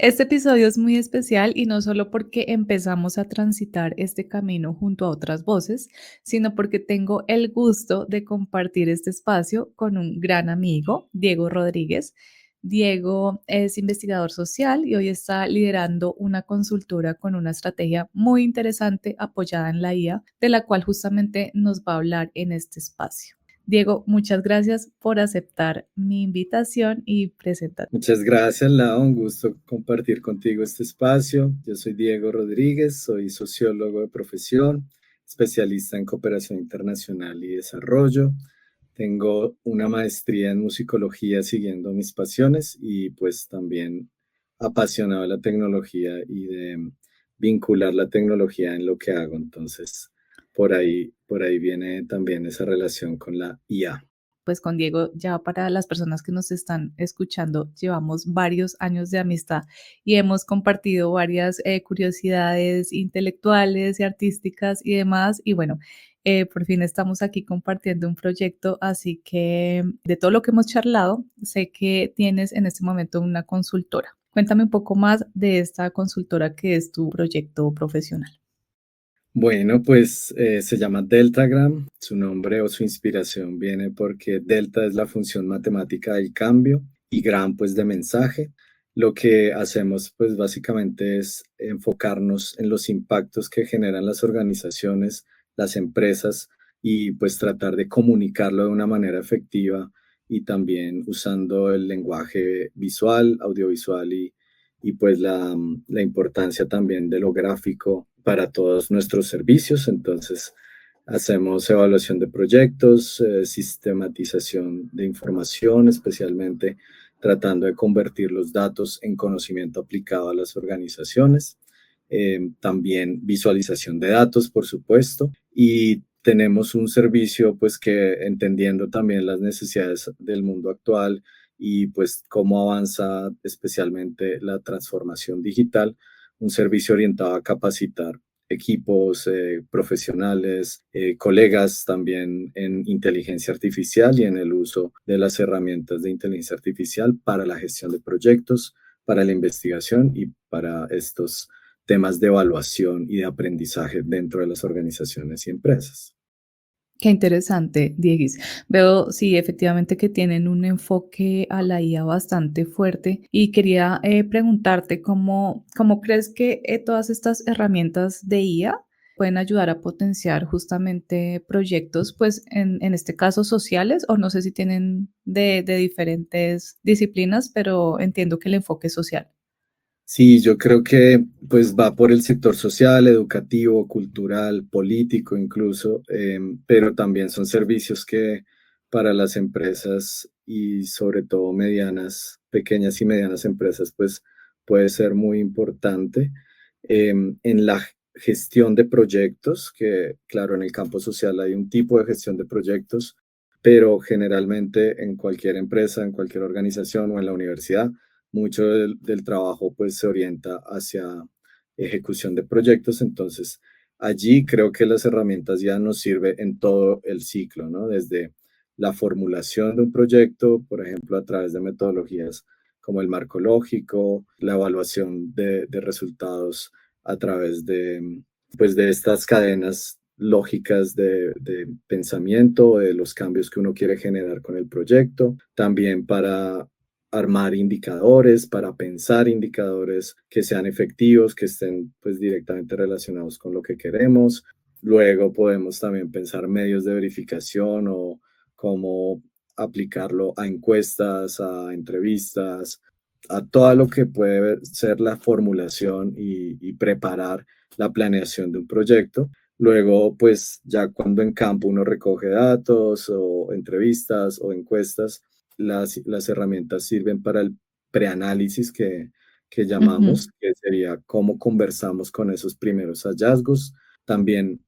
Este episodio es muy especial y no solo porque empezamos a transitar este camino junto a otras voces, sino porque tengo el gusto de compartir este espacio con un gran amigo, Diego Rodríguez. Diego es investigador social y hoy está liderando una consultora con una estrategia muy interesante apoyada en la IA, de la cual justamente nos va a hablar en este espacio. Diego, muchas gracias por aceptar mi invitación y presentar. Muchas gracias, Lau. Un gusto compartir contigo este espacio. Yo soy Diego Rodríguez, soy sociólogo de profesión, especialista en cooperación internacional y desarrollo. Tengo una maestría en musicología siguiendo mis pasiones y pues también apasionado de la tecnología y de vincular la tecnología en lo que hago. Entonces, por ahí viene también esa relación con la IA. Pues con Diego, ya para las personas que nos están escuchando, llevamos varios años de amistad y hemos compartido varias curiosidades intelectuales y artísticas y demás. Y bueno, por fin estamos aquí compartiendo un proyecto, así que de todo lo que hemos charlado, sé que tienes en este momento una consultora. Cuéntame un poco más de esta consultora que es tu proyecto profesional. Bueno, pues se llama Deltagram. Su nombre o su inspiración viene porque delta es la función matemática del cambio y gram pues de mensaje. Lo que hacemos pues básicamente es enfocarnos en los impactos que generan las organizaciones, las empresas y pues tratar de comunicarlo de una manera efectiva y también usando el lenguaje visual, audiovisual y pues la importancia también de lo gráfico para todos nuestros servicios. Entonces, hacemos evaluación de proyectos, sistematización de información, especialmente tratando de convertir los datos en conocimiento aplicado a las organizaciones. También visualización de datos, por supuesto, y tenemos un servicio pues que entendiendo también las necesidades del mundo actual y pues cómo avanza especialmente la transformación digital, un servicio orientado a capacitar equipos profesionales, colegas también en inteligencia artificial y en el uso de las herramientas de inteligencia artificial para la gestión de proyectos, para la investigación y para estos temas de evaluación y de aprendizaje dentro de las organizaciones y empresas. Qué interesante, Dieguis. Veo, sí, efectivamente que tienen un enfoque a la IA bastante fuerte y quería preguntarte cómo crees que todas estas herramientas de IA pueden ayudar a potenciar justamente proyectos, pues en este caso sociales, o no sé si tienen de diferentes disciplinas, pero entiendo que el enfoque es social. Sí, yo creo que pues va por el sector social, educativo, cultural, político incluso, pero también son servicios que para las empresas y sobre todo medianas, pequeñas y medianas empresas, pues puede ser muy importante. En la gestión de proyectos, que claro, en el campo social hay un tipo de gestión de proyectos, pero generalmente en cualquier empresa, en cualquier organización o en la universidad, mucho del trabajo pues se orienta hacia ejecución de proyectos, entonces allí creo que las herramientas ya nos sirven en todo el ciclo, ¿no? Desde la formulación de un proyecto, por ejemplo, a través de metodologías como el marco lógico, la evaluación de resultados a través pues, de estas cadenas lógicas de pensamiento, de los cambios que uno quiere generar con el proyecto, también para armar indicadores, para pensar indicadores que sean efectivos, que estén pues directamente relacionados con lo que queremos. Luego podemos también pensar medios de verificación o cómo aplicarlo a encuestas, a entrevistas, a todo lo que puede ser la formulación y preparar la planeación de un proyecto. Luego, pues ya cuando en campo uno recoge datos o entrevistas o encuestas, las herramientas sirven para el preanálisis que Ujú. llamamos, que sería cómo conversamos con esos primeros hallazgos. También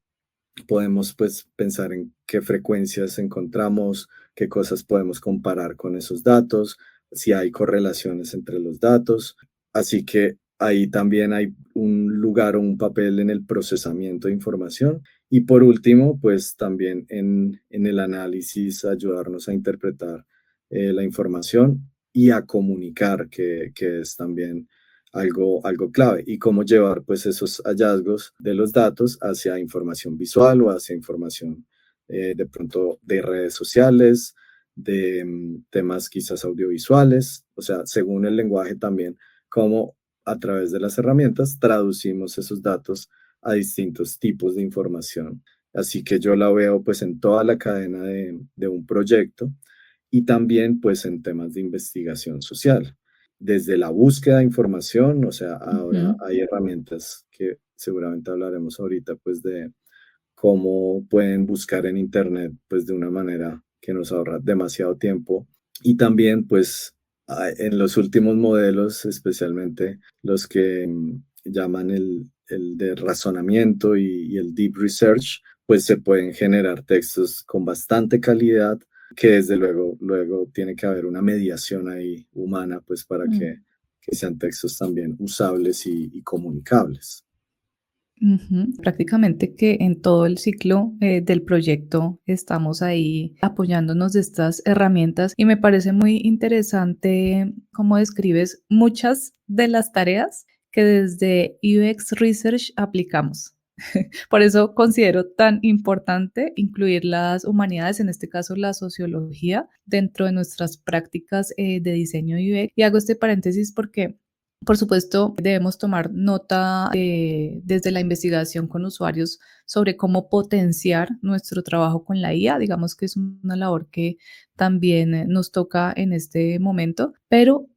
podemos pues pensar en qué frecuencias encontramos, qué cosas podemos comparar con esos datos, si hay correlaciones entre los datos. Así que ahí también hay un lugar o un papel en el procesamiento de información. Y por último, pues también en el análisis, ayudarnos a interpretar la información y a comunicar, que es también algo clave y cómo llevar pues esos hallazgos de los datos hacia información visual o hacia información de pronto de redes sociales, de temas quizás audiovisuales, o sea, según el lenguaje también, cómo a través de las herramientas traducimos esos datos a distintos tipos de información. Así que yo la veo pues en toda la cadena de un proyecto y también pues en temas de investigación social. Desde la búsqueda de información, o sea, ahora Ujú, hay herramientas que seguramente hablaremos ahorita pues de cómo pueden buscar en Internet pues de una manera que nos ahorra demasiado tiempo y también pues en los últimos modelos, especialmente los que llaman el de razonamiento y el deep research, pues se pueden generar textos con bastante calidad que desde luego tiene que haber una mediación ahí humana pues para mm. que sean textos también usables y comunicables. Ujú. Prácticamente que en todo el ciclo del proyecto estamos ahí apoyándonos de estas herramientas y me parece muy interesante cómo describes muchas de las tareas que desde UX Research aplicamos. Por eso considero tan importante incluir las humanidades, en este caso la sociología, dentro de nuestras prácticas de diseño UX. Y hago este paréntesis porque por supuesto, debemos tomar nota desde la investigación con usuarios sobre cómo potenciar nuestro trabajo con la IA. Digamos que es una labor que también nos toca en este momento, pero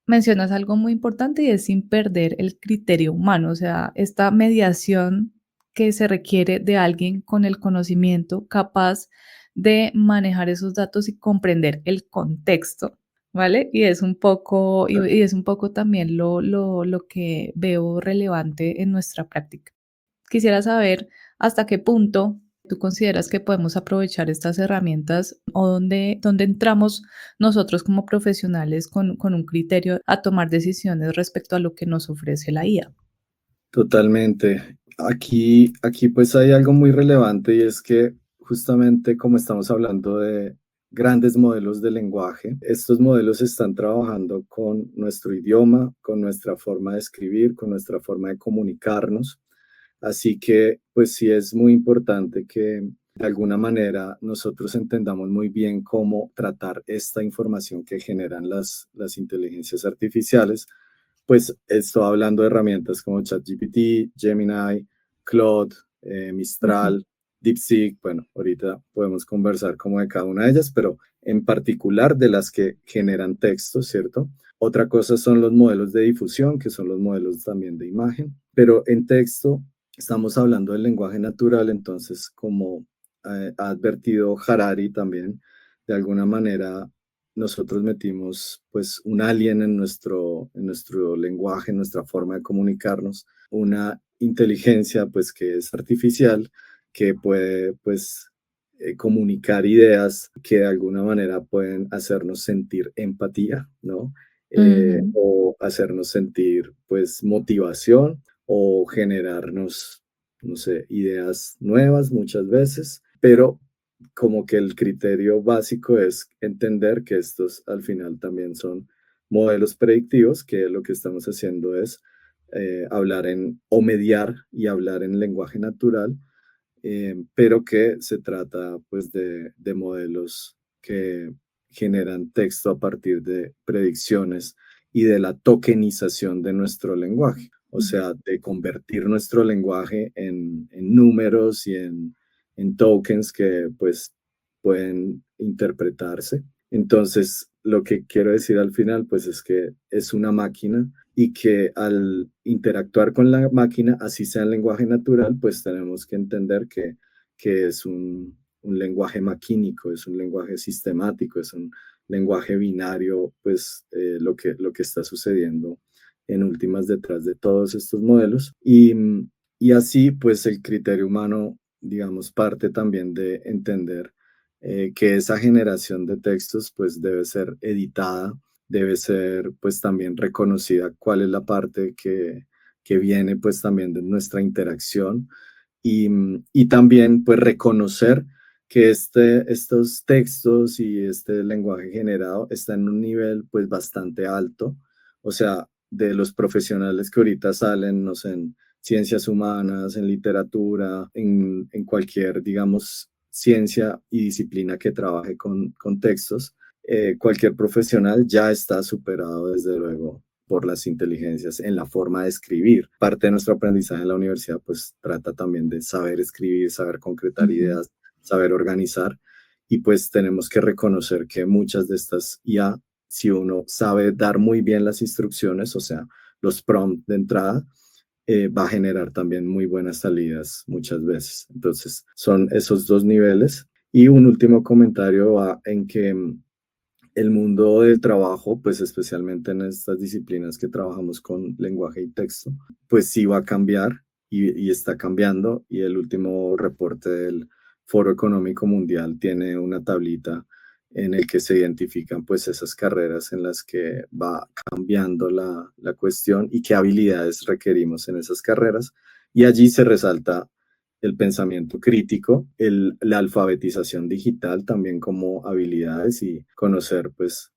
mencionas algo muy importante y es sin perder el criterio humano, o sea, esta mediación que se requiere de alguien con el conocimiento capaz de manejar esos datos y comprender el contexto. ¿Vale? Y es un poco también lo que veo relevante en nuestra práctica. Quisiera saber hasta qué punto tú consideras que podemos aprovechar estas herramientas o dónde entramos nosotros como profesionales con un criterio a tomar decisiones respecto a lo que nos ofrece la IA. Totalmente. Aquí pues hay algo muy relevante y es que justamente como estamos hablando de grandes modelos de lenguaje, estos modelos están trabajando con nuestro idioma, con nuestra forma de escribir, con nuestra forma de comunicarnos. Así que pues sí es muy importante que de alguna manera nosotros entendamos muy bien cómo tratar esta información que generan las inteligencias artificiales, pues estoy hablando de herramientas como ChatGPT, Gemini, Claude, Ujú, Mistral, DeepSeek. Bueno, ahorita podemos conversar como de cada una de ellas, pero en particular de las que generan texto, ¿cierto? Otra cosa son los modelos de difusión, que son los modelos también de imagen, pero en texto estamos hablando del lenguaje natural, entonces como ha advertido Harari también, de alguna manera nosotros metimos pues un alien en nuestro lenguaje, en nuestra forma de comunicarnos, una inteligencia pues que es artificial, que puede pues comunicar ideas que de alguna manera pueden hacernos sentir empatía, ¿no? ujú, O hacernos sentir pues motivación o generarnos, no sé, ideas nuevas muchas veces, pero como que el criterio básico es entender que estos al final también son modelos predictivos, que lo que estamos haciendo es hablar en o mediar y hablar en lenguaje natural, pero que se trata pues de modelos que generan texto a partir de predicciones y de la tokenización de nuestro lenguaje, o mm, sea, de convertir nuestro lenguaje en números y en tokens que pues pueden interpretarse. Entonces, lo que quiero decir al final pues es que es una máquina y que al interactuar con la máquina, así sea en lenguaje natural, pues tenemos que entender que es un lenguaje maquínico, es un lenguaje sistemático, es un lenguaje binario, pues lo que está sucediendo en últimas detrás de todos estos modelos. Y así, pues el criterio humano, digamos, parte también de entender que esa generación de textos, pues debe ser editada, debe ser pues también reconocida cuál es la parte que viene pues también de nuestra interacción y también pues reconocer que estos textos y este lenguaje generado está en un nivel pues bastante alto. O sea, de los profesionales que ahorita salen, no sé, en ciencias humanas, en literatura, en cualquier, digamos, ciencia y disciplina que trabaje con textos, cualquier profesional ya está superado desde luego por las inteligencias en la forma de escribir. Parte de nuestro aprendizaje en la universidad pues trata también de saber escribir, saber concretar Ujú, ideas, saber organizar y pues tenemos que reconocer que muchas de estas IA, si uno sabe dar muy bien las instrucciones, o sea, los prompts de entrada, va a generar también muy buenas salidas muchas veces. Entonces, son esos dos niveles. Y un último comentario va en que el mundo del trabajo, pues especialmente en estas disciplinas que trabajamos con lenguaje y texto, pues sí va a cambiar y está cambiando. Y el último reporte del Foro Económico Mundial tiene una tablita en el que se identifican pues esas carreras en las que va cambiando la cuestión y qué habilidades requerimos en esas carreras. Y allí se resalta el pensamiento crítico, la alfabetización digital también como habilidades y conocer pues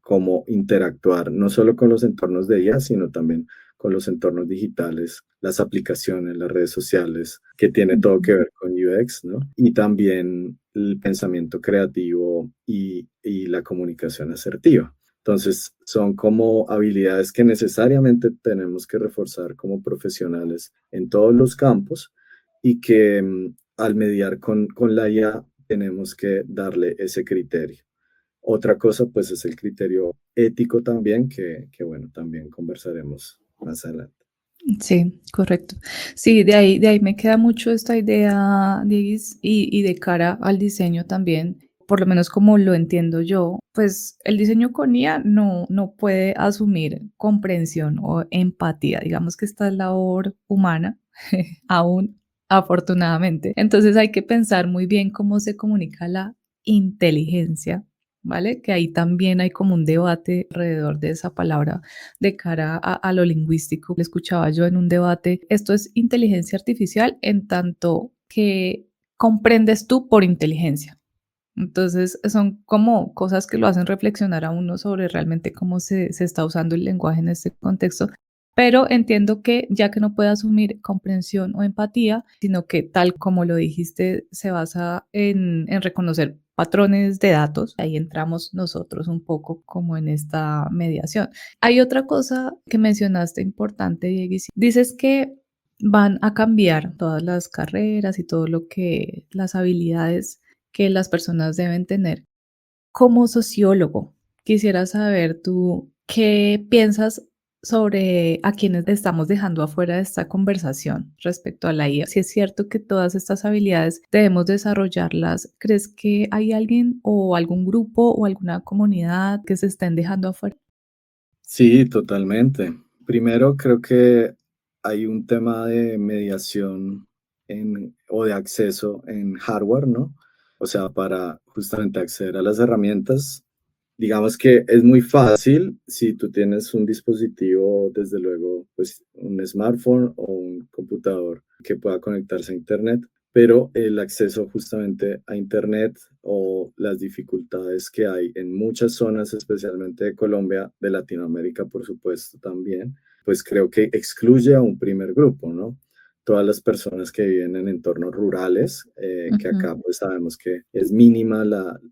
cómo interactuar no solo con los entornos de IA, sino también con los entornos digitales, las aplicaciones, las redes sociales, que tiene todo ujú. que ver con UX, ¿no? Y también el pensamiento creativo y la comunicación asertiva. Entonces, son como habilidades que necesariamente tenemos que reforzar como profesionales en todos los campos y que al mediar con la IA tenemos que darle ese criterio. Otra cosa, pues, es el criterio ético también, que bueno, también conversaremos más adelante. Sí, correcto. Sí, de ahí me queda mucho esta idea, Dieguis, y de cara al diseño también, por lo menos como lo entiendo yo, pues el diseño con IA no puede asumir comprensión o empatía. Digamos que esta es labor humana, aún afortunadamente. Entonces hay que pensar muy bien cómo se comunica la inteligencia, ¿vale? Que ahí también hay como un debate alrededor de esa palabra de cara a lo lingüístico. Le escuchaba yo en un debate, esto es inteligencia artificial en tanto que comprendes tú por inteligencia. Entonces, son como cosas que lo hacen reflexionar a uno sobre realmente cómo se está usando el lenguaje en este contexto. Pero entiendo que ya que no puede asumir comprensión o empatía, sino que tal como lo dijiste, se basa en reconocer patrones de datos. Ahí entramos nosotros un poco como en esta mediación. Hay otra cosa que mencionaste importante, Diego. Dices que van a cambiar todas las carreras y todo lo que las habilidades que las personas deben tener. Como sociólogo, quisiera saber tú qué piensas sobre a quienes estamos dejando afuera de esta conversación respecto a la IA. Si es cierto que todas estas habilidades debemos desarrollarlas, ¿crees que hay alguien o algún grupo o alguna comunidad que se estén dejando afuera? Sí, totalmente. Primero, creo que hay un tema de mediación o de acceso en hardware, ¿no? O sea, para justamente acceder a las herramientas, digamos que es muy fácil si tú tienes un dispositivo, desde luego, pues un smartphone o un computador que pueda conectarse a Internet, pero el acceso justamente a Internet o las dificultades que hay en muchas zonas, especialmente de Colombia, de Latinoamérica, por supuesto, también, pues creo que excluye a un primer grupo, ¿no? Todas las personas que viven en entornos rurales, que acá Ujú. pues sabemos que es mínima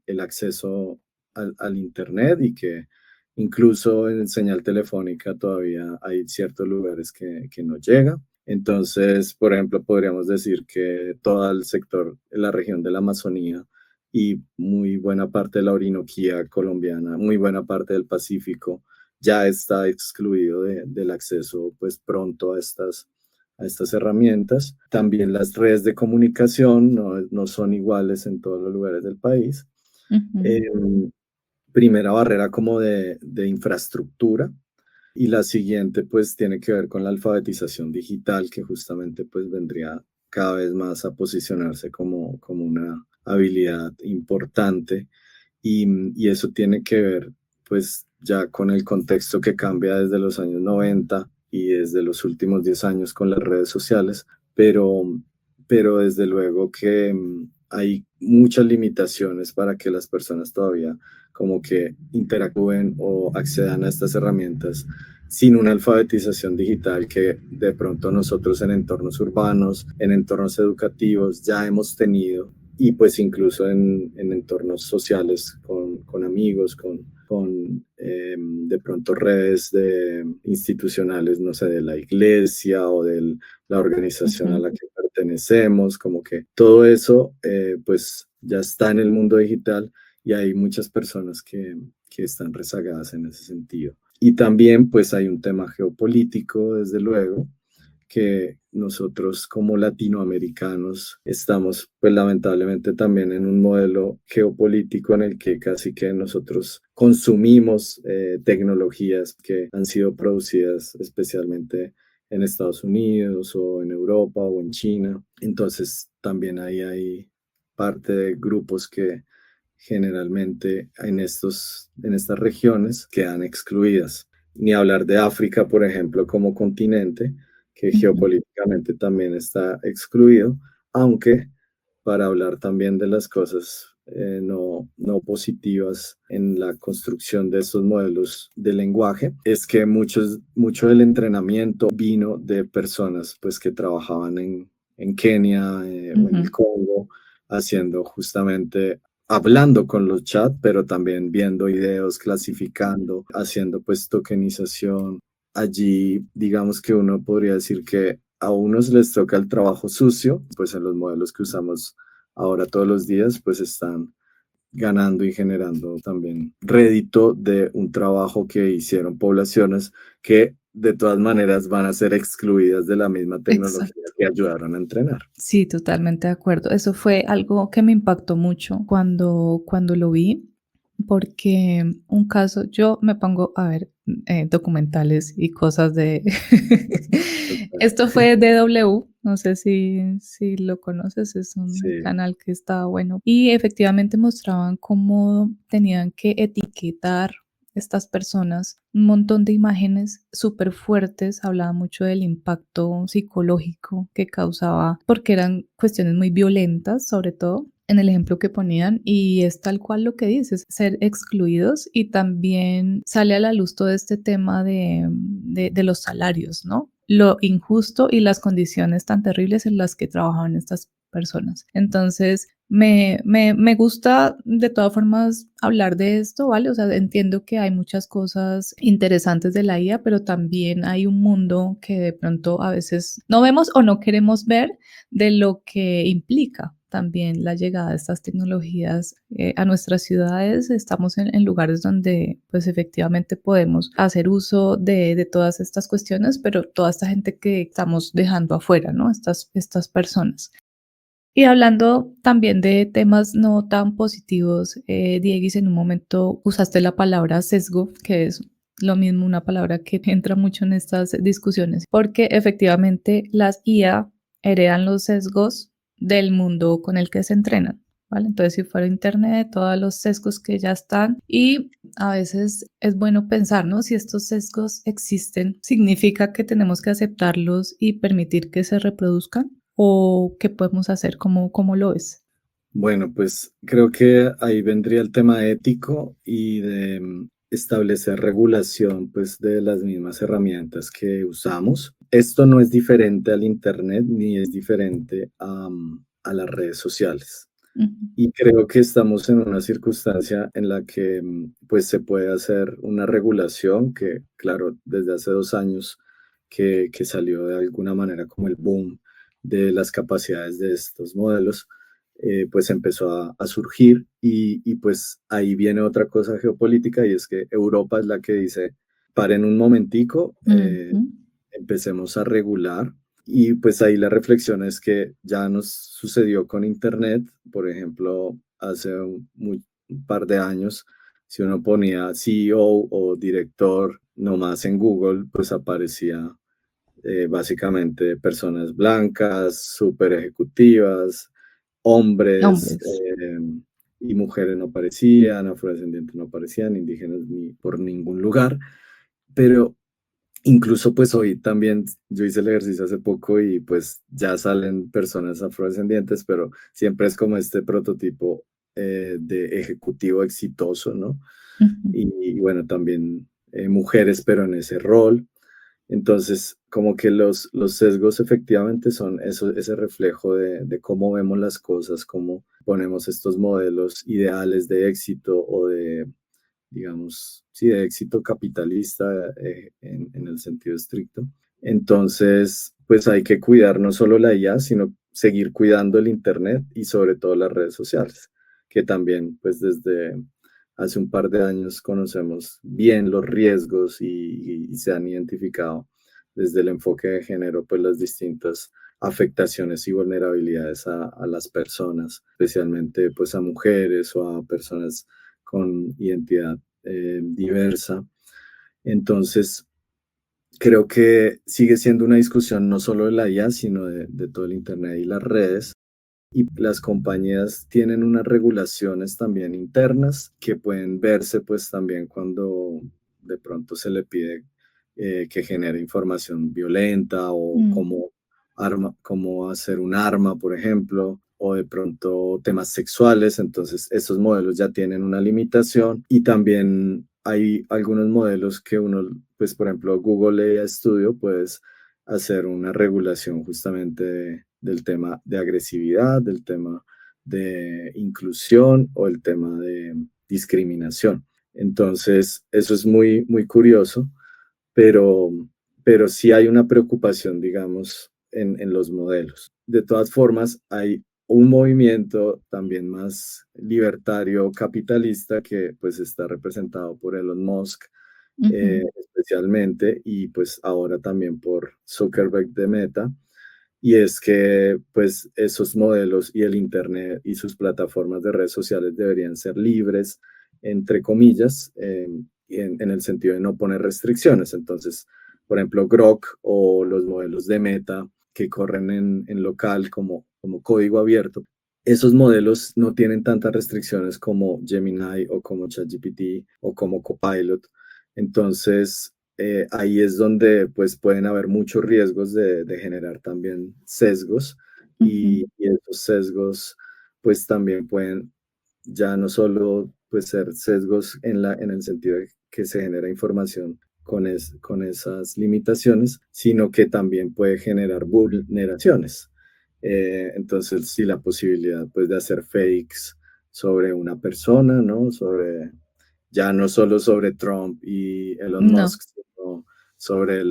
el acceso al Internet y que incluso en señal telefónica todavía hay ciertos lugares que no llega. Entonces, por ejemplo, podríamos decir que todo el sector, la región de la Amazonía y muy buena parte de la Orinoquía colombiana, muy buena parte del Pacífico, ya está excluido del acceso pues pronto a estas herramientas. También las redes de comunicación no son iguales en todos los lugares del país. Ujú. Em, Primera barrera como de infraestructura y la siguiente pues tiene que ver con la alfabetización digital que justamente pues vendría cada vez más a posicionarse como una habilidad importante y eso tiene que ver pues ya con el contexto que cambia desde los años 90 y desde los últimos 10 años con las redes sociales, pero, pero desde luego que hay muchas limitaciones para que las personas todavía como que interactúen o accedan a estas herramientas sin una alfabetización digital que de pronto nosotros en entornos urbanos, en entornos educativos ya hemos tenido y pues incluso en entornos sociales con amigos, de pronto redes institucionales, no sé, de la iglesia o de la organización a Ujú. la que pertenecemos, como que todo eso pues ya está en el mundo digital y hay muchas personas que están rezagadas en ese sentido. Y también pues hay un tema geopolítico, desde luego, que nosotros como latinoamericanos estamos pues lamentablemente también en un modelo geopolítico en el que casi que nosotros consumimos tecnologías que han sido producidas especialmente en Estados Unidos o en Europa o en China. Entonces también ahí hay parte de grupos que generalmente en estas regiones quedan excluidas. Ni hablar de África, por ejemplo, como continente, que Ujú. geopolíticamente también está excluido, aunque para hablar también de las cosas no positivas en la construcción de estos modelos de lenguaje, es que mucho del entrenamiento vino de personas pues, que trabajaban en Kenia o en el Ujú. Congo, haciendo justamente hablando con los chats, pero también viendo videos, clasificando, haciendo pues tokenización. Allí, digamos que uno podría decir que a unos les toca el trabajo sucio, pues en los modelos que usamos ahora todos los días, pues están ganando y generando también rédito de un trabajo que hicieron poblaciones que de todas maneras van a ser excluidas de la misma tecnología Exacto. que ayudaron a entrenar. Sí, totalmente de acuerdo. Eso fue algo que me impactó mucho cuando lo vi, porque un caso, yo me pongo a ver documentales y cosas de... Esto fue DW, no sé si lo conoces, es un Sí. canal que está bueno. Y efectivamente mostraban cómo tenían que etiquetar estas personas, un montón de imágenes súper fuertes, hablaba mucho del impacto psicológico que causaba, porque eran cuestiones muy violentas, sobre todo en el ejemplo que ponían, y es tal cual lo que dices, ser excluidos y también sale a la luz todo este tema de los salarios, ¿no? Lo injusto y las condiciones tan terribles en las que trabajaban estas personas. Entonces, me gusta de todas formas hablar de esto, ¿vale? O sea, entiendo que hay muchas cosas interesantes de la IA, pero también hay un mundo que de pronto a veces no vemos o no queremos ver de lo que implica también la llegada de estas tecnologías a nuestras ciudades. Estamos en lugares donde pues efectivamente podemos hacer uso de todas estas cuestiones, pero toda esta gente que estamos dejando afuera, ¿no? Estas personas. Y hablando también de temas no tan positivos, Dieguis, en un momento usaste la palabra sesgo, que es lo mismo, una palabra que entra mucho en estas discusiones, porque efectivamente las IA heredan los sesgos del mundo con el que se entrenan, ¿vale? Entonces, si fuera Internet, todos los sesgos que ya están y a veces es bueno pensar, ¿no? Si estos sesgos existen, ¿significa que tenemos que aceptarlos y permitir que se reproduzcan? ¿O qué podemos hacer? ¿Cómo lo ves? Bueno, pues creo que ahí vendría el tema ético y de establecer regulación pues de las mismas herramientas que usamos. Esto no es diferente al Internet ni es diferente a las redes sociales. Ujú. Y creo que estamos en una circunstancia en la que pues se puede hacer una regulación que, claro, desde hace 2 años que salió de alguna manera como el boom de las capacidades de estos modelos, pues empezó a surgir y pues ahí viene otra cosa geopolítica y es que Europa es la que dice, paren un momentico, Ujú. empecemos a regular y pues ahí la reflexión es que ya nos sucedió con Internet, por ejemplo, hace un par de años, si uno ponía CEO o director nomás en Google, pues aparecía básicamente personas blancas, súper ejecutivas, hombres Hombres. y mujeres no aparecían, afrodescendientes no aparecían, indígenas ni por ningún lugar, pero incluso pues hoy también yo hice el ejercicio hace poco y pues ya salen personas afrodescendientes, pero siempre es como este prototipo de ejecutivo exitoso, ¿no? Ujú. Y bueno, también mujeres, pero en ese rol. Entonces, como que los sesgos efectivamente son eso, ese reflejo de cómo vemos las cosas, cómo ponemos estos modelos ideales de éxito o de, digamos, sí, de éxito capitalista en el sentido estricto. Entonces, pues hay que cuidar no solo la IA, sino seguir cuidando el Internet y sobre todo las redes sociales, que también, pues desde hace un par de años conocemos bien los riesgos y se han identificado desde el enfoque de género, pues las distintas afectaciones y vulnerabilidades a las personas, especialmente pues a mujeres o a personas con identidad diversa. Entonces, creo que sigue siendo una discusión no solo de la IA, sino de todo el Internet y las redes. Y las compañías tienen unas regulaciones también internas que pueden verse pues también cuando de pronto se le pide que genere información violenta o Mm, cómo hacer un arma, por ejemplo, o de pronto temas sexuales. Entonces, esos modelos ya tienen una limitación y también hay algunos modelos que uno, pues por ejemplo, Google AI Studio, puedes hacer una regulación justamente del tema de agresividad, del tema de inclusión o el tema de discriminación. Entonces, eso es muy, muy curioso, pero, pero sí hay una preocupación, digamos, en los modelos. De todas formas, hay un movimiento también más libertario capitalista que pues está representado por Elon Musk ujú, especialmente y pues ahora también por Zuckerberg de Meta, y es que pues esos modelos y el Internet y sus plataformas de redes sociales deberían ser libres, entre comillas, en el sentido de no poner restricciones. Entonces, por ejemplo, Grok o los modelos de Meta que corren en local como código abierto, esos modelos no tienen tantas restricciones como Gemini o como ChatGPT o como Copilot. Entonces, ahí es donde pues pueden haber muchos riesgos de generar también sesgos ujú. y esos sesgos pues también pueden ya no solo pues ser sesgos en el sentido de que se genera información con esas limitaciones, sino que también puede generar vulneraciones. Entonces, sí, la posibilidad pues de hacer fakes sobre una persona, ¿no? Sobre ya no solo sobre Trump y Elon No, Musk, sino sobre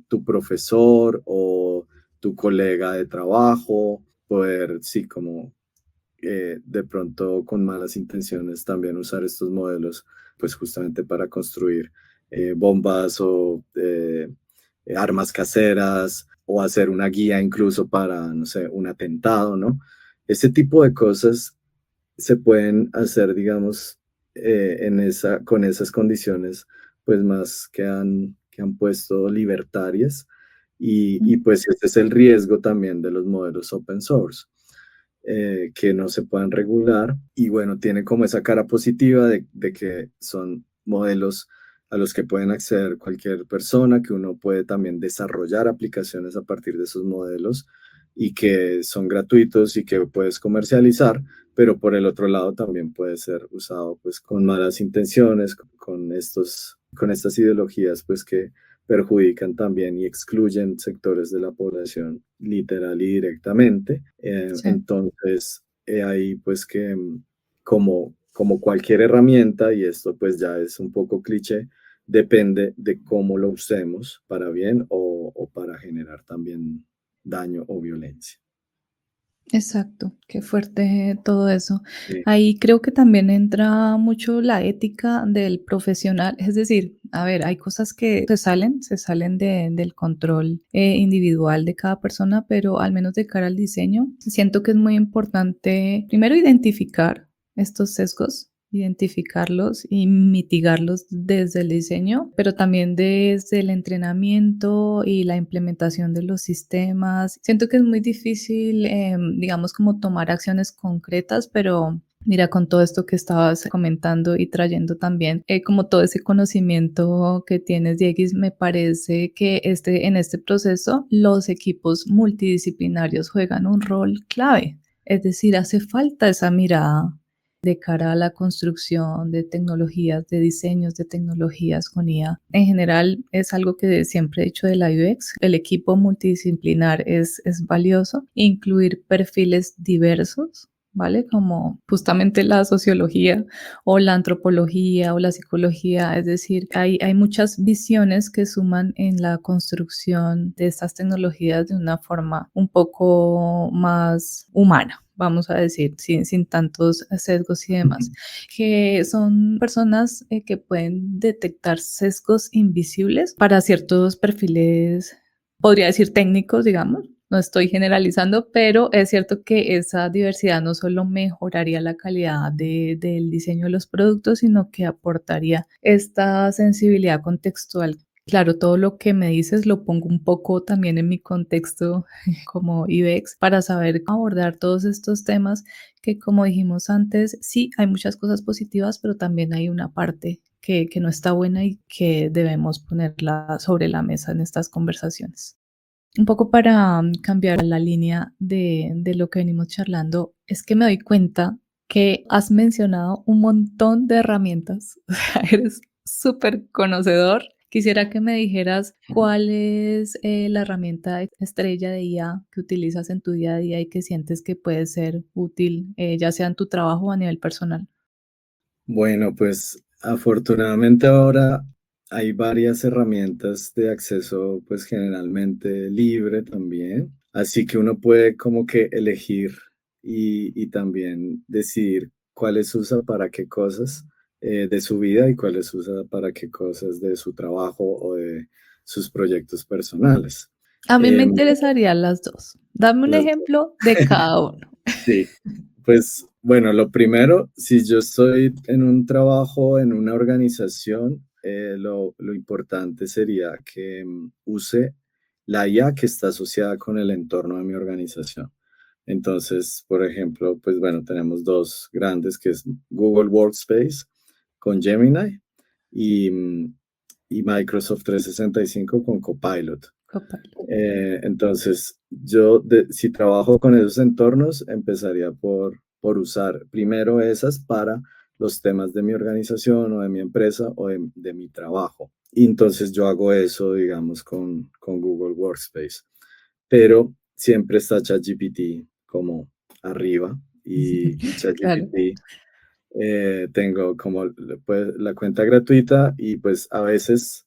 tu profesor o tu colega de trabajo, poder, sí, como de pronto con malas intenciones también usar estos modelos, pues justamente para construir bombas o armas caseras o hacer una guía incluso para, no sé, un atentado, ¿no? Ese tipo de cosas se pueden hacer, digamos, con esas condiciones, pues más que han puesto libertarias. Y mm, pues ese es el riesgo también de los modelos open source, que no se puedan regular. Y bueno, tiene como esa cara positiva de que son modelos a los que pueden acceder cualquier persona, que uno puede también desarrollar aplicaciones a partir de esos modelos y que son gratuitos y que puedes comercializar, pero por el otro lado también puede ser usado pues con malas intenciones, con estas ideologías pues que perjudican también y excluyen sectores de la población literal y directamente. sí. Entonces, ahí pues que como cualquier herramienta, y esto pues ya es un poco cliché, depende de cómo lo usemos para bien o para generar también daño o violencia. Exacto, qué fuerte todo eso. Sí, Ahí creo que también entra mucho la ética del profesional, es decir, a ver, hay cosas que se salen del control individual de cada persona, pero al menos de cara al diseño, siento que es muy importante primero identificar estos sesgos, identificarlos y mitigarlos desde el diseño, pero también desde el entrenamiento y la implementación de los sistemas. Siento que es muy difícil, digamos, como tomar acciones concretas, pero mira, con todo esto que estabas comentando y trayendo también, como todo ese conocimiento que tienes, Diegis, me parece que en este proceso los equipos multidisciplinarios juegan un rol clave. Es decir, hace falta esa mirada de cara a la construcción de tecnologías, de diseños de tecnologías con IA. En general es algo que siempre he dicho de la UX, el equipo multidisciplinar es valioso, incluir perfiles diversos, ¿vale? Como justamente la sociología o la antropología o la psicología, es decir, hay muchas visiones que suman en la construcción de estas tecnologías de una forma un poco más humana, vamos a decir, sin tantos sesgos y demás, que son personas que pueden detectar sesgos invisibles para ciertos perfiles, podría decir técnicos, digamos. No estoy generalizando, pero es cierto que esa diversidad no solo mejoraría la calidad del diseño de los productos, sino que aportaría esta sensibilidad contextual. Claro, todo lo que me dices lo pongo un poco también en mi contexto como UX para saber abordar todos estos temas que, como dijimos antes, sí, hay muchas cosas positivas, pero también hay una parte que no está buena y que debemos ponerla sobre la mesa en estas conversaciones. Un poco para cambiar la línea de lo que venimos charlando, es que me doy cuenta que has mencionado un montón de herramientas. O sea, eres súper conocedor. Quisiera que me dijeras cuál es la herramienta estrella de IA que utilizas en tu día a día y que sientes que puede ser útil, ya sea en tu trabajo o a nivel personal. Bueno, pues afortunadamente ahora hay varias herramientas de acceso, pues generalmente libre también. Así que uno puede como que elegir y también decidir cuáles usa para qué cosas de su vida y cuáles usa para qué cosas de su trabajo o de sus proyectos personales. A mí me Em, interesarían las dos. Dame un las dos. ejemplo de cada uno. Sí, pues bueno, lo primero, si yo estoy en un trabajo, en una organización, lo importante sería que use la IA que está asociada con el entorno de mi organización. Entonces, por ejemplo, pues bueno, tenemos dos grandes que es Google Workspace con Gemini y, y Microsoft 365 con Copilot. Copilot. Entonces, si trabajo con esos entornos, empezaría por usar primero esas para los temas de mi organización o de mi empresa o de mi trabajo. Y entonces yo hago eso, digamos, con Google Workspace. Pero siempre está ChatGPT como arriba y Claro. ChatGPT tengo como pues, la cuenta gratuita y pues a veces,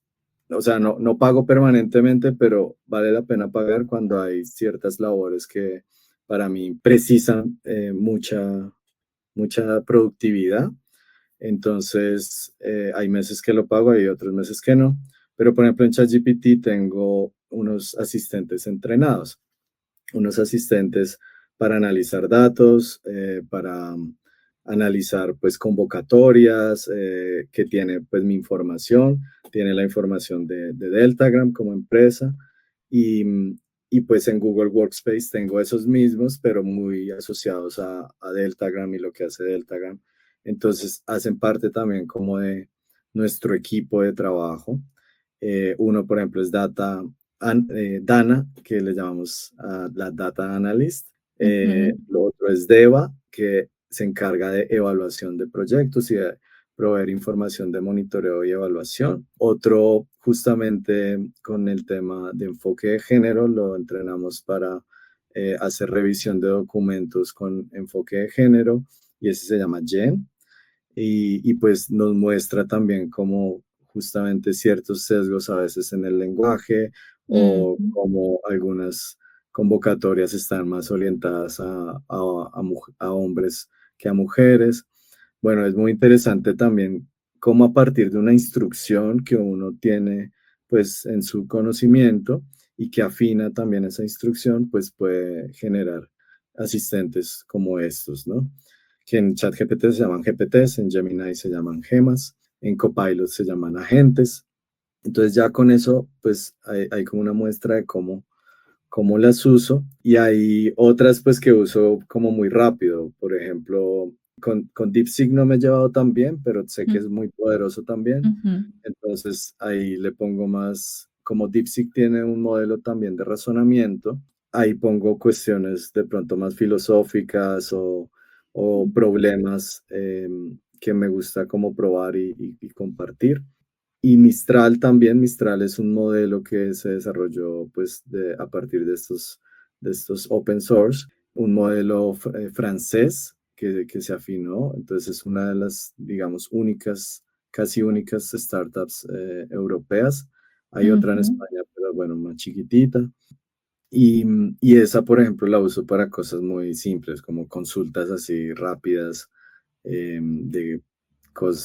o sea, no pago permanentemente, pero vale la pena pagar cuando hay ciertas labores que para mí precisan mucha productividad. Entonces, hay meses que lo pago, hay otros meses que no. Pero, por ejemplo, en ChatGPT tengo unos asistentes entrenados, unos asistentes para analizar datos, para analizar pues convocatorias, que tiene pues mi información, tiene la información de Deltagram como empresa y, y pues en Google Workspace tengo esos mismos, pero muy asociados a Deltagram y lo que hace Deltagram. Entonces hacen parte también como de nuestro equipo de trabajo. Uno, por ejemplo, es Dana, que le llamamos a la Data Analyst. Ujú, Lo otro es Deva, que se encarga de evaluación de proyectos y de proveer información de monitoreo y evaluación. Otro, justamente con el tema de enfoque de género, lo entrenamos para hacer revisión de documentos con enfoque de género y ese se llama Jen y pues nos muestra también cómo justamente ciertos sesgos a veces en el lenguaje o ujú, cómo algunas convocatorias están más orientadas a hombres que a mujeres. Bueno, es muy interesante también cómo a partir de una instrucción que uno tiene pues en su conocimiento y que afina también esa instrucción, pues puede generar asistentes como estos, ¿no? Que en ChatGPT se llaman GPTs, en Gemini se llaman gemas, en Copilot se llaman agentes. Entonces ya con eso, pues hay como una muestra de cómo las uso y hay otras pues que uso como muy rápido. Por ejemplo, con DeepSeek no me he llevado tan bien, pero sé que ujú, es muy poderoso también. ujú, Entonces ahí le pongo más, como DeepSeek tiene un modelo también de razonamiento, ahí pongo cuestiones de pronto más filosóficas o problemas que me gusta como probar y compartir. Y Mistral también, Mistral es un modelo que se desarrolló pues a partir de estos open source, un modelo francés que se afinó, entonces es una de las, digamos, únicas, casi únicas startups europeas. Hay otra en Ujú, España, pero bueno, más chiquitita. Y esa, por ejemplo, la uso para cosas muy simples, como consultas así rápidas de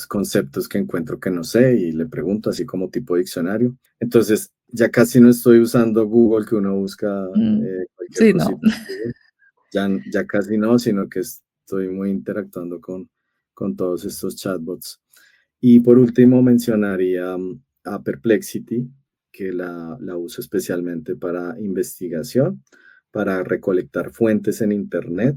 conceptos que encuentro que no sé y le pregunto, así como tipo diccionario. Entonces, ya casi no estoy usando Google, que uno busca mm, cualquier sí, no. cosita en Google. Ya casi no, sino que estoy muy interactuando con todos estos chatbots. Y por último, mencionaría a Perplexity, que la uso especialmente para investigación, para recolectar fuentes en Internet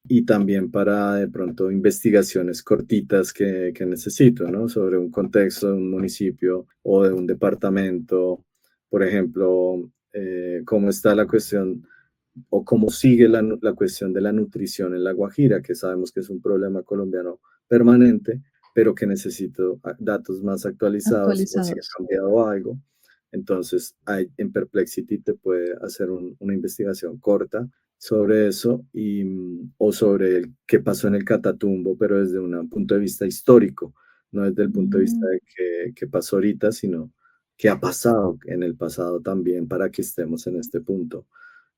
y también para de pronto investigaciones cortitas que necesito, ¿no? Sobre un contexto de un municipio o de un departamento. Por ejemplo, cómo está la cuestión o cómo sigue la cuestión de la nutrición en La Guajira, que sabemos que es un problema colombiano permanente, pero que necesito datos más actualizados o si ha Actualizados. cambiado algo. Entonces, en Perplexity te puede hacer una investigación corta sobre eso o sobre qué pasó en el Catatumbo, pero desde un punto de vista histórico, no desde el punto de vista Mm, de qué pasó ahorita, sino qué ha pasado en el pasado también para que estemos en este punto.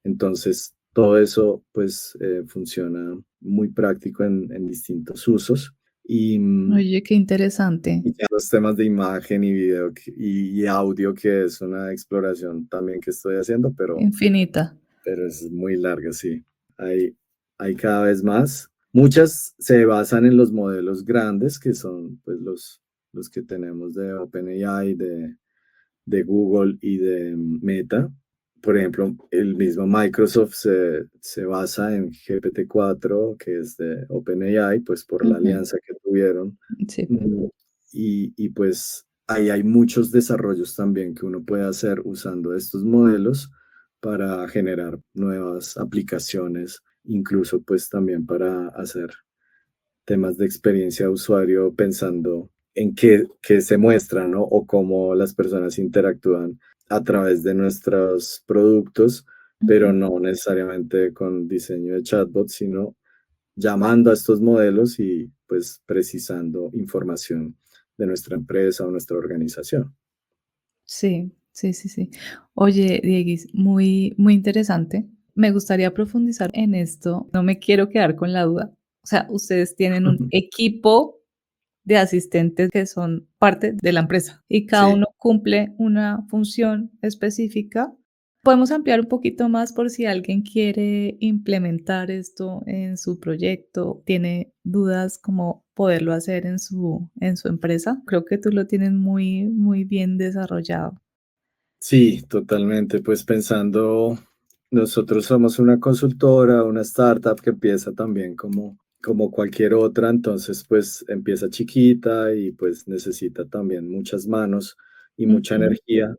Entonces, todo eso pues funciona muy práctico en distintos usos. Y, oye, qué interesante. y ya los temas de imagen y video y audio, que es una exploración también que estoy haciendo, Infinita. pero es muy larga, sí. Hay, hay cada vez más. Muchas se basan en los modelos grandes, que son pues los que tenemos de OpenAI, de Google y de Meta. Por ejemplo, el mismo Microsoft se basa en GPT-4, que es de OpenAI, pues por la Ujú, alianza que tuvieron. sí. Mm, y pues ahí hay muchos desarrollos también que uno puede hacer usando estos modelos para generar nuevas aplicaciones, incluso pues también para hacer temas de experiencia de usuario pensando en qué se muestra, ¿no? O cómo las personas interactúan a través de nuestros productos, pero Ujú. no necesariamente con diseño de chatbot, sino llamando a estos modelos y pues precisando información de nuestra empresa o nuestra organización. Sí, sí, sí, sí. Oye, Dieguis, muy, muy interesante. Me gustaría profundizar en esto. No me quiero quedar con la duda. O sea, ustedes tienen un equipo de asistentes que son parte de la empresa y cada Sí. uno cumple una función específica. Podemos ampliar un poquito más por si alguien quiere implementar esto en su proyecto, tiene dudas cómo poderlo hacer en su empresa. Creo que tú lo tienes muy, muy bien desarrollado. Sí, totalmente. Pues pensando, nosotros somos una consultora, una startup que empieza también como cualquier otra, entonces pues empieza chiquita y pues necesita también muchas manos y mucha Ujú, energía.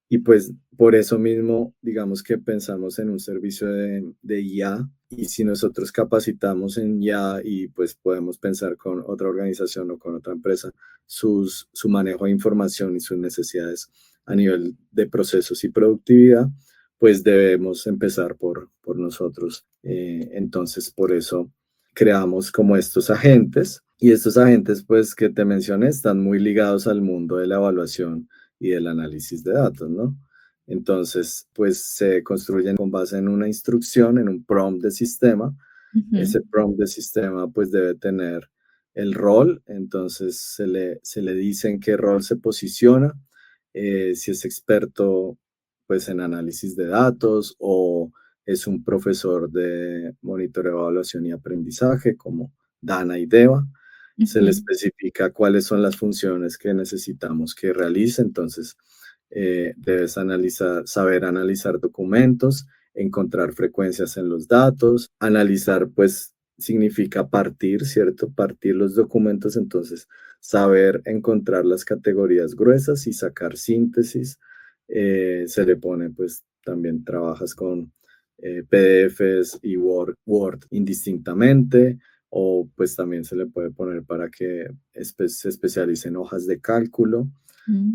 Y pues por eso mismo, digamos que pensamos en un servicio de IA y si nosotros capacitamos en IA y pues podemos pensar con otra organización o con otra empresa su manejo de información y sus necesidades a nivel de procesos y productividad, pues debemos empezar por nosotros. Entonces, por eso creamos como estos agentes y estos agentes, pues que te mencioné, están muy ligados al mundo de la evaluación y del análisis de datos, ¿no? Entonces, pues se construyen con base en una instrucción, en un prompt de sistema. ujú, Ese prompt de sistema pues debe tener el rol, entonces se le dice en qué rol se posiciona, si es experto pues en análisis de datos o es un profesor de monitoreo, evaluación y aprendizaje como Dana y Deva. Se le ujú. especifica cuáles son las funciones que necesitamos que realice, entonces debes saber analizar documentos, encontrar frecuencias en los datos, analizar, pues significa partir, ¿cierto? Partir los documentos, entonces saber encontrar las categorías gruesas y sacar síntesis. Se le pone, pues también trabajas con PDFs y Word indistintamente, o pues también se le puede poner para que se especialice en hojas de cálculo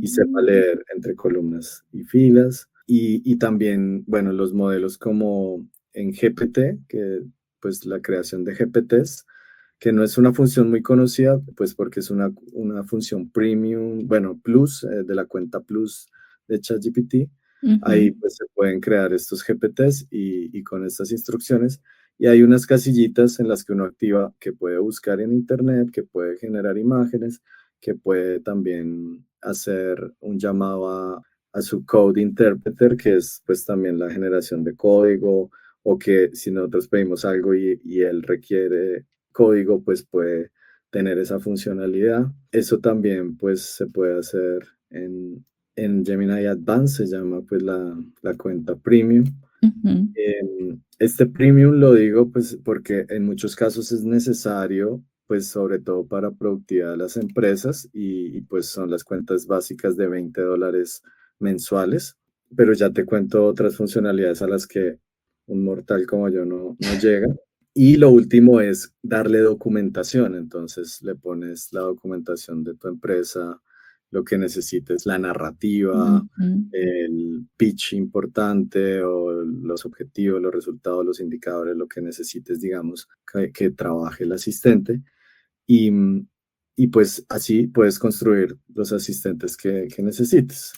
y sepa Mm, leer entre columnas y filas. Y también, bueno, los modelos como en GPT, que pues la creación de GPTs, que no es una función muy conocida, pues porque es una función premium, bueno, plus, de la cuenta plus de ChatGPT. Ahí ujú, pues se pueden crear estos GPTs y con estas instrucciones. Y hay unas casillitas en las que uno activa que puede buscar en internet, que puede generar imágenes, que puede también hacer un llamado a su code interpreter, que es pues también la generación de código, o que si nosotros pedimos algo y él requiere código, pues puede tener esa funcionalidad. Eso también pues se puede hacer en Gemini Advanced, se llama pues la cuenta premium. ujú. Este premium lo digo pues porque en muchos casos es necesario, pues sobre todo para productividad de las empresas pues son las cuentas básicas de $20 mensuales, pero ya te cuento otras funcionalidades a las que un mortal como yo no llega. Y lo último es darle documentación, entonces le pones la documentación de tu empresa, lo que necesites, la narrativa, Ujú, el pitch importante o los objetivos, los resultados, los indicadores, lo que necesites, digamos, que trabaje el asistente. Y, y pues así puedes construir los asistentes que necesites.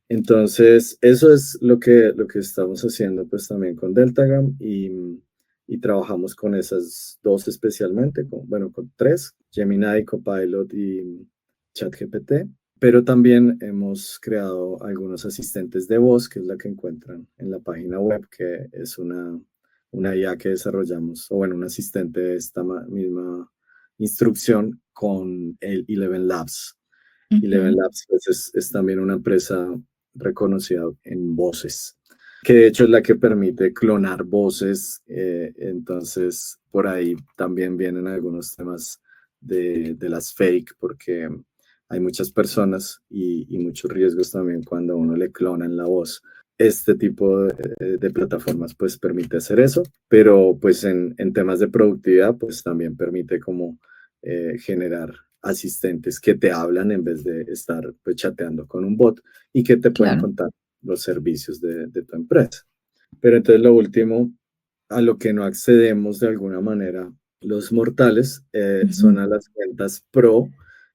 Entonces, eso es lo que estamos haciendo pues también con Deltagram y trabajamos con esas dos especialmente, bueno, con tres, Gemini, Copilot y ChatGPT, pero también hemos creado algunos asistentes de voz, que es la que encuentran en la página web, que es una IA que desarrollamos, o bueno, un asistente de esta misma instrucción con el Eleven Labs. Eleven ujú. Labs pues, es también una empresa reconocida en voces, que de hecho es la que permite clonar voces. Entonces, por ahí también vienen algunos temas de las fake, porque hay muchas personas y muchos riesgos también cuando a uno le clonan la voz. Este tipo de plataformas pues permite hacer eso, pero pues en temas de productividad pues también permite como generar asistentes que te hablan en vez de estar pues, chateando con un bot y que te pueden Claro. contar los servicios de tu empresa. Pero entonces lo último, a lo que no accedemos de alguna manera los mortales, son Ujú. a las cuentas Pro,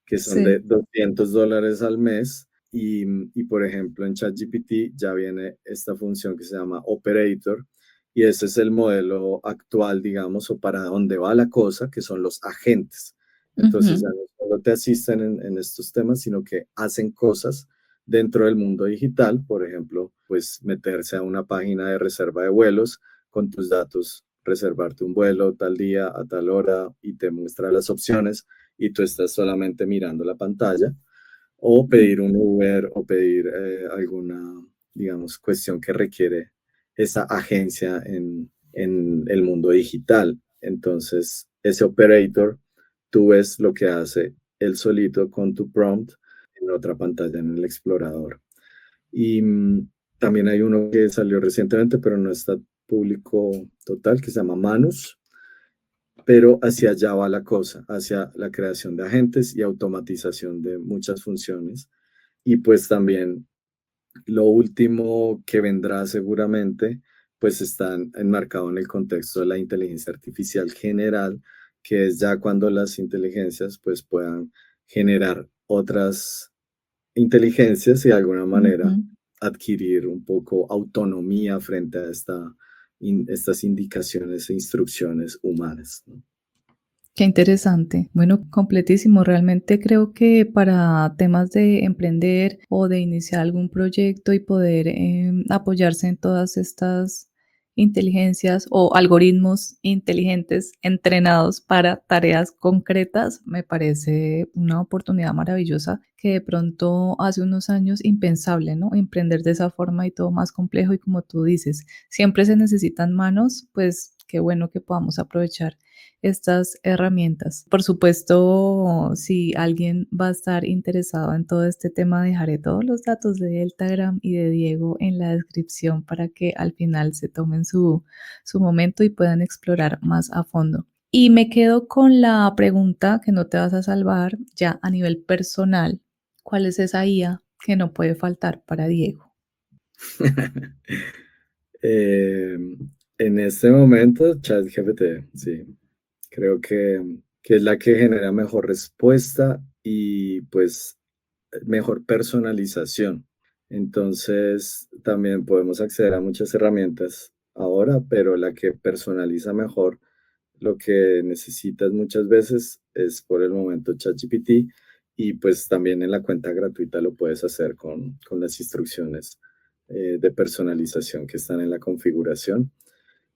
que son de Sí. $200 al mes. Y por ejemplo, en ChatGPT ya viene esta función que se llama Operator, y ese es el modelo actual, digamos, o para dónde va la cosa, que son los agentes. Entonces ya Ujú. no solo te asisten en estos temas, sino que hacen cosas dentro del mundo digital, por ejemplo, pues meterse a una página de reserva de vuelos con tus datos, reservarte un vuelo tal día a tal hora y te muestra las opciones y tú estás solamente mirando la pantalla, o pedir un Uber o pedir alguna, digamos, cuestión que requiere esa agencia en el mundo digital. Entonces, ese operator, tú ves lo que hace él solito con tu prompt en otra pantalla en el explorador. Y también hay uno que salió recientemente, pero no está público total, que se llama Manus, pero hacia allá va la cosa, hacia la creación de agentes y automatización de muchas funciones. Y pues también lo último que vendrá seguramente, pues está enmarcado en el contexto de la inteligencia artificial general, que es ya cuando las inteligencias pues puedan generar otras inteligencias y de alguna manera Ujú. adquirir un poco autonomía frente a estas indicaciones e instrucciones humanas, ¿no? Qué interesante. Bueno, completísimo. Realmente creo que para temas de emprender o de iniciar algún proyecto y poder apoyarse en todas estas inteligencias o algoritmos inteligentes entrenados para tareas concretas, me parece una oportunidad maravillosa que de pronto hace unos años impensable, ¿no? Emprender de esa forma y todo más complejo y como tú dices, siempre se necesitan manos, pues qué bueno que podamos aprovechar estas herramientas. Por supuesto, si alguien va a estar interesado en todo este tema, dejaré todos los datos de Deltagram y de Diego en la descripción para que al final se tomen su momento y puedan explorar más a fondo. Y me quedo con la pregunta que no te vas a salvar ya a nivel personal. ¿Cuál es esa IA que no puede faltar para Diego? Em, en este momento, ChatGPT, sí, creo que es la que genera mejor respuesta y pues mejor personalización. Entonces, también podemos acceder a muchas herramientas ahora, pero la que personaliza mejor lo que necesitas muchas veces es por el momento ChatGPT y pues también en la cuenta gratuita lo puedes hacer con las instrucciones de personalización que están en la configuración.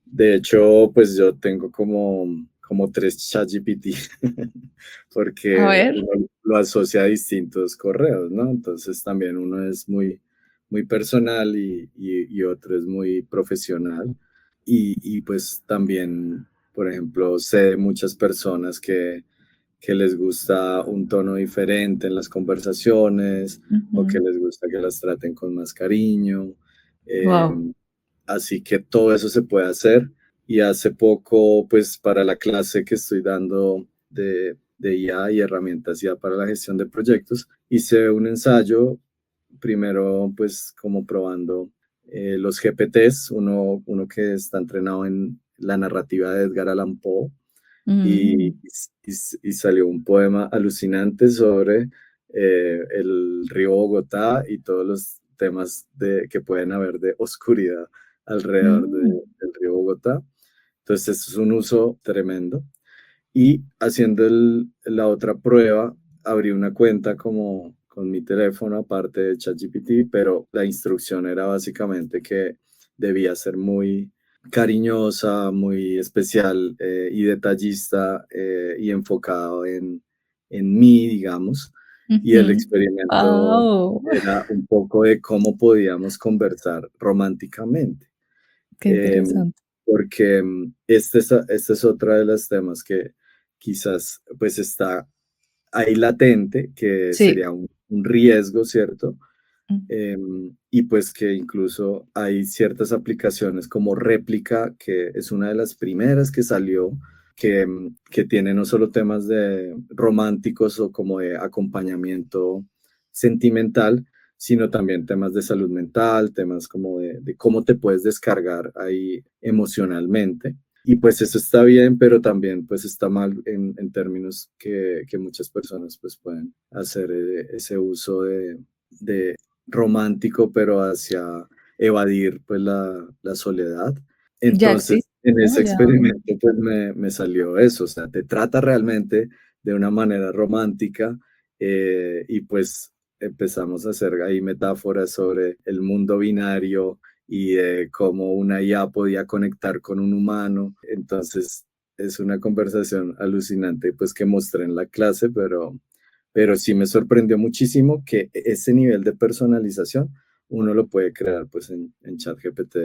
De hecho, pues yo tengo como tres ChatGPT A porque ver. uno lo asocia a distintos correos, ¿no? Entonces también uno es muy personal y otro es muy profesional. Y pues también, por ejemplo, sé de muchas personas que les gusta un tono diferente en las conversaciones o que les gusta que las traten con más cariño. Wow. Em, Así que todo eso se puede hacer. Y hace poco, pues para la clase que estoy dando de IA y herramientas IA para la gestión de proyectos, hice un ensayo, primero pues como probando los GPTs, uno que está entrenado en la narrativa de Edgar Allan Poe, y, y salió un poema alucinante sobre el río Bogotá y todos los temas que pueden haber de oscuridad alrededor del río Bogotá. Entonces, esto es un uso tremendo. Y haciendo la otra prueba, abrí una cuenta como con mi teléfono, aparte de ChatGPT, pero la instrucción era básicamente que debía ser muy cariñosa, muy especial y detallista y enfocado en mí, digamos. Y el experimento Wow. era un poco de cómo podíamos conversar románticamente. Qué Em, interesante. Porque este es otra de los temas que quizás pues está ahí latente, que Sí. sería un riesgo, ¿cierto? Mm, Y pues que incluso hay ciertas aplicaciones como Réplica, que es una de las primeras que salió, que tiene no solo temas de románticos o como de acompañamiento sentimental, sino también temas de salud mental, temas como de cómo te puedes descargar ahí emocionalmente. Y pues eso está bien, pero también pues está mal en términos que muchas personas pues pueden hacer ese uso de romántico, pero hacia evadir pues la soledad. ya Entonces, existe, en ¿no? ese Ya. experimento pues me salió eso, o sea, te trata realmente de una manera romántica y pues empezamos a hacer ahí metáforas sobre el mundo binario y de cómo una IA podía conectar con un humano. Entonces, es una conversación alucinante pues que mostré en la clase, pero sí me sorprendió muchísimo que ese nivel de personalización uno lo puede crear pues en ChatGPT,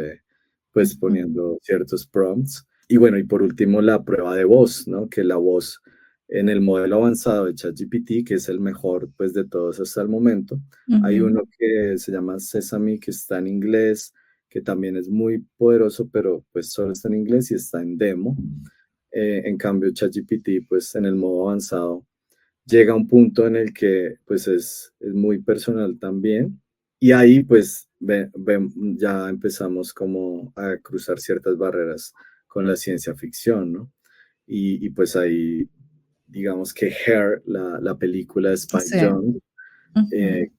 pues Ujú, poniendo ciertos prompts. Y bueno, y por último la prueba de voz, ¿no? Que la voz en el modelo avanzado de ChatGPT, que es el mejor pues de todos hasta el momento, hay ujú. uno que se llama Sesame, que está en inglés, que también es muy poderoso, pero pues solo está en inglés y está en demo. En cambio, ChatGPT, pues en el modo avanzado, llega a un punto en el que pues es muy personal también y ahí pues ya empezamos como a cruzar ciertas barreras con la ciencia ficción, ¿no? Y pues ahí digamos que Hair, la película de Spike Sí, Jonze, ujú, eh,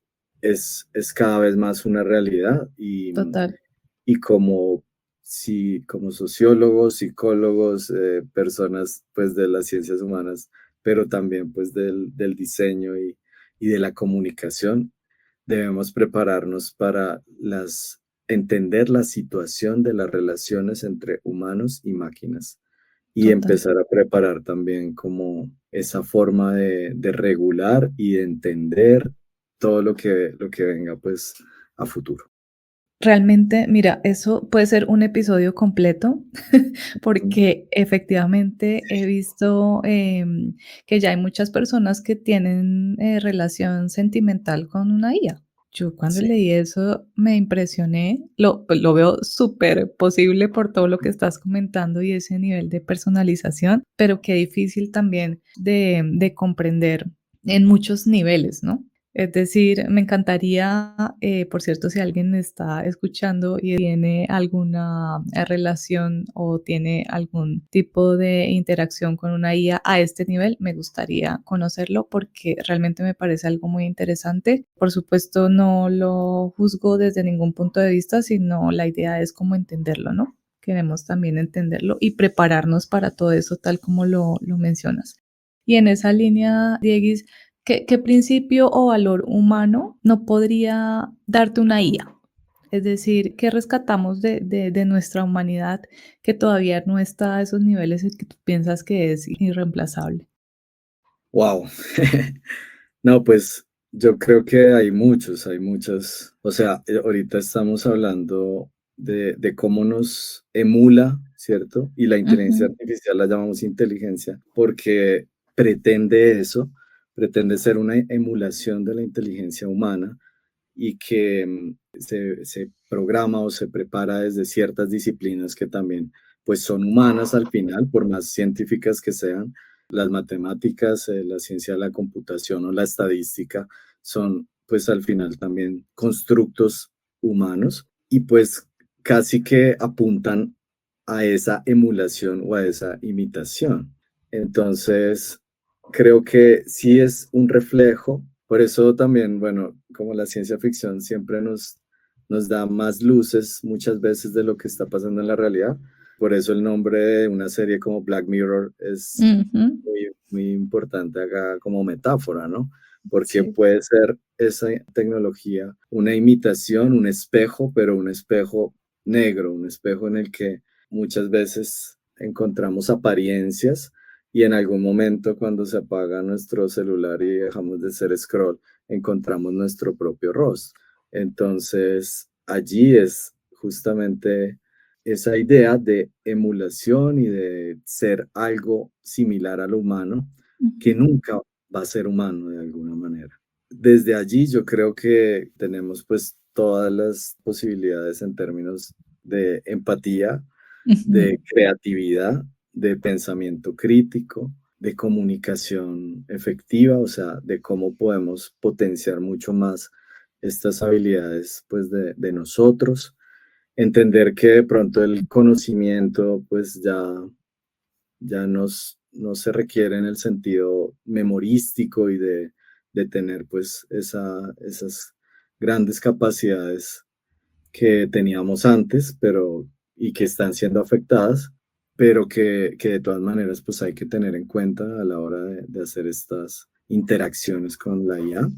es cada vez más una realidad total, y como, si, como sociólogos, psicólogos, personas pues de las ciencias humanas, pero también pues del diseño y de la comunicación, debemos prepararnos para entender la situación de las relaciones entre humanos y máquinas y total. empezar a preparar también como esa forma de regular y de entender todo lo que venga pues a futuro. Realmente, mira, eso puede ser un episodio completo, porque efectivamente he visto que ya hay muchas personas que tienen relación sentimental con una IA. Yo cuando Sí. leí eso me impresioné, pues, lo veo súper posible por todo lo que estás comentando y ese nivel de personalización, pero qué difícil también de comprender en muchos niveles, ¿no? Es decir, me encantaría, por cierto, si alguien me está escuchando y tiene alguna relación o tiene algún tipo de interacción con una IA a este nivel, me gustaría conocerlo porque realmente me parece algo muy interesante. Por supuesto, no lo juzgo desde ningún punto de vista, sino la idea es cómo entenderlo, ¿no? Queremos también entenderlo y prepararnos para todo eso, tal como lo mencionas. Y en esa línea, Dieguis, ¿qué principio o valor humano no podría darte una IA? Es decir, ¿qué rescatamos de nuestra humanidad que todavía no está a esos niveles en que tú piensas que es irreemplazable? Wow. No, pues yo creo que hay muchas, o sea, ahorita estamos hablando de cómo nos emula, ¿cierto? Y la inteligencia Ujú, artificial la llamamos inteligencia porque pretende eso, pretende ser una emulación de la inteligencia humana y que se programa o se prepara desde ciertas disciplinas que también pues son humanas al final, por más científicas que sean. Las matemáticas, la ciencia de la computación o la estadística son pues al final también constructos humanos y pues casi que apuntan a esa emulación o a esa imitación. Entonces, creo que sí es un reflejo, por eso también, bueno, como la ciencia ficción siempre nos da más luces muchas veces de lo que está pasando en la realidad. Por eso el nombre de una serie como Black Mirror es ujú, muy importante acá como metáfora, ¿no? Porque sí. puede ser esa tecnología una imitación, un espejo, pero un espejo negro, un espejo en el que muchas veces encontramos apariencias y en algún momento cuando se apaga nuestro celular y dejamos de ser scroll, encontramos nuestro propio rostro. Entonces, allí es justamente esa idea de emulación y de ser algo similar a lo humano, que Ujú, nunca va a ser humano de alguna manera. Desde allí yo creo que tenemos pues todas las posibilidades en términos de empatía, ujú. de creatividad, de pensamiento crítico, de comunicación efectiva, o sea, de cómo podemos potenciar mucho más estas habilidades pues de nosotros, entender que de pronto el conocimiento pues ya no se requiere en el sentido memorístico y de tener pues esas grandes capacidades que teníamos antes, pero y que están siendo afectadas, pero que de todas maneras pues hay que tener en cuenta a la hora de hacer estas interacciones con la IA.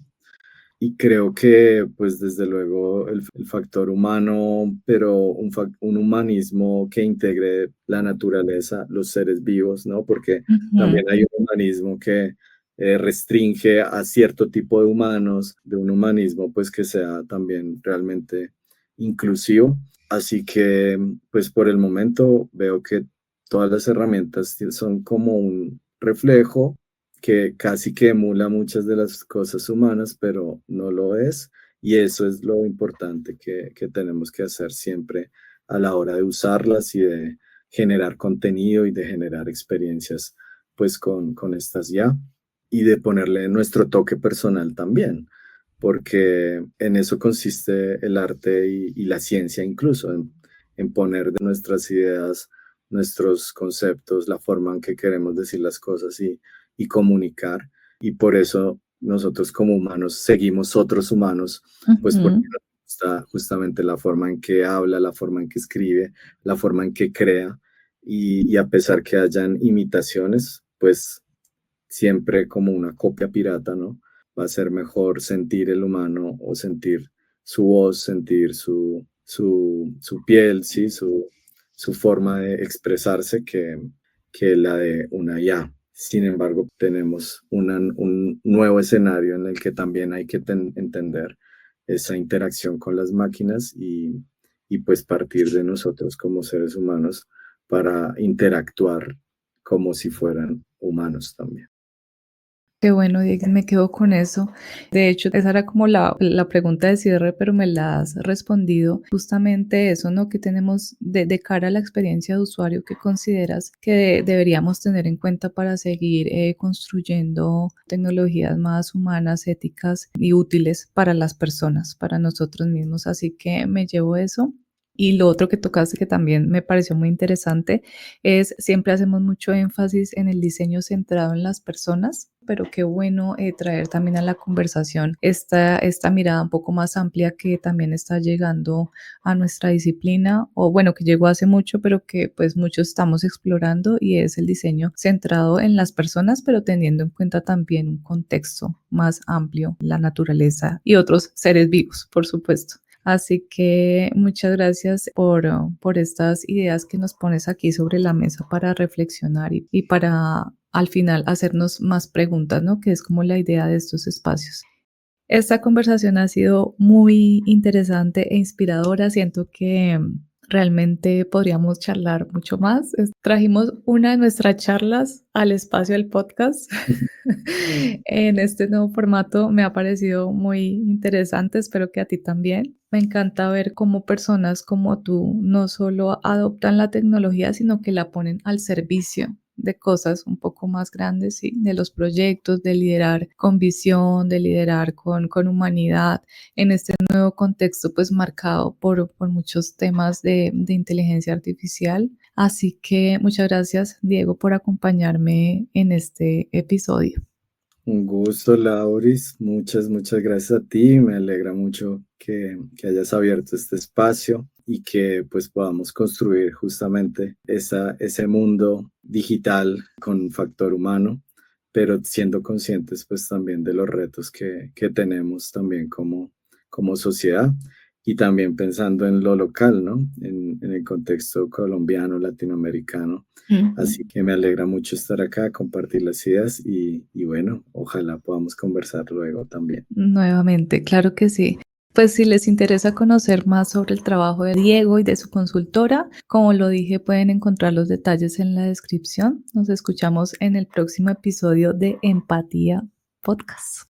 Y creo que, pues, desde luego, el factor humano, pero un humanismo que integre la naturaleza, los seres vivos, ¿no? Porque también Ujú. hay un humanismo que restringe a cierto tipo de humanos, de un humanismo, pues, que sea también realmente inclusivo. Así que, pues, por el momento veo que todas las herramientas son como un reflejo que casi que emula muchas de las cosas humanas, pero no lo es. Y eso es lo importante que tenemos que hacer siempre a la hora de usarlas y de generar contenido y de generar experiencias pues con estas ya y de ponerle nuestro toque personal también, porque en eso consiste el arte y la ciencia incluso, en poner de nuestras ideas, nuestros conceptos, la forma en que queremos decir las cosas y comunicar. Y por eso nosotros como humanos seguimos otros humanos, pues porque Ujú. nos gusta justamente la forma en que habla, la forma en que escribe, la forma en que crea. Y a pesar que hayan imitaciones, pues siempre como una copia pirata, ¿no? Va a ser mejor sentir el humano o sentir su voz, sentir su piel, ¿sí? Su forma de expresarse que la de una IA. Sin embargo, tenemos un nuevo escenario en el que también hay que entender esa interacción con las máquinas y pues partir de nosotros como seres humanos para interactuar como si fueran humanos también. Qué bueno, Diego, me quedo con eso. De hecho, esa era como la pregunta de cierre, pero me la has respondido. Justamente eso, ¿no? Que tenemos de cara a la experiencia de usuario que consideras que deberíamos tener en cuenta para seguir construyendo tecnologías más humanas, éticas y útiles para las personas, para nosotros mismos. Así que me llevo eso. Y lo otro que tocaste que también me pareció muy interesante es siempre hacemos mucho énfasis en el diseño centrado en las personas, pero qué bueno traer también a la conversación esta mirada un poco más amplia que también está llegando a nuestra disciplina, o bueno, que llegó hace mucho, pero que pues muchos estamos explorando, y es el diseño centrado en las personas, pero teniendo en cuenta también un contexto más amplio, la naturaleza y otros seres vivos, por supuesto. Así que muchas gracias por estas ideas que nos pones aquí sobre la mesa para reflexionar y para al final hacernos más preguntas, ¿no? Que es como la idea de estos espacios. Esta conversación ha sido muy interesante e inspiradora. Siento que realmente podríamos charlar mucho más. Trajimos una de nuestras charlas al espacio del podcast. En este nuevo formato me ha parecido muy interesante. Espero que a ti también. Me encanta ver cómo personas como tú no solo adoptan la tecnología, sino que la ponen al servicio de cosas un poco más grandes, ¿sí? De los proyectos, de liderar con visión, de liderar con humanidad en este nuevo contexto, pues marcado por muchos temas de inteligencia artificial. Así que muchas gracias, Diego, por acompañarme en este episodio. Un gusto, Lauris. Muchas gracias a ti. Me alegra mucho que hayas abierto este espacio y que pues podamos construir justamente ese mundo digital con factor humano, pero siendo conscientes pues también de los retos que tenemos también como sociedad y también pensando en lo local, ¿no? En el contexto colombiano, latinoamericano. Ujú. Así que me alegra mucho estar acá, compartir las ideas y bueno, ojalá podamos conversar luego también. Nuevamente, claro que sí. Pues si les interesa conocer más sobre el trabajo de Diego y de su consultora, como lo dije, pueden encontrar los detalles en la descripción. Nos escuchamos en el próximo episodio de Empatía Podcast.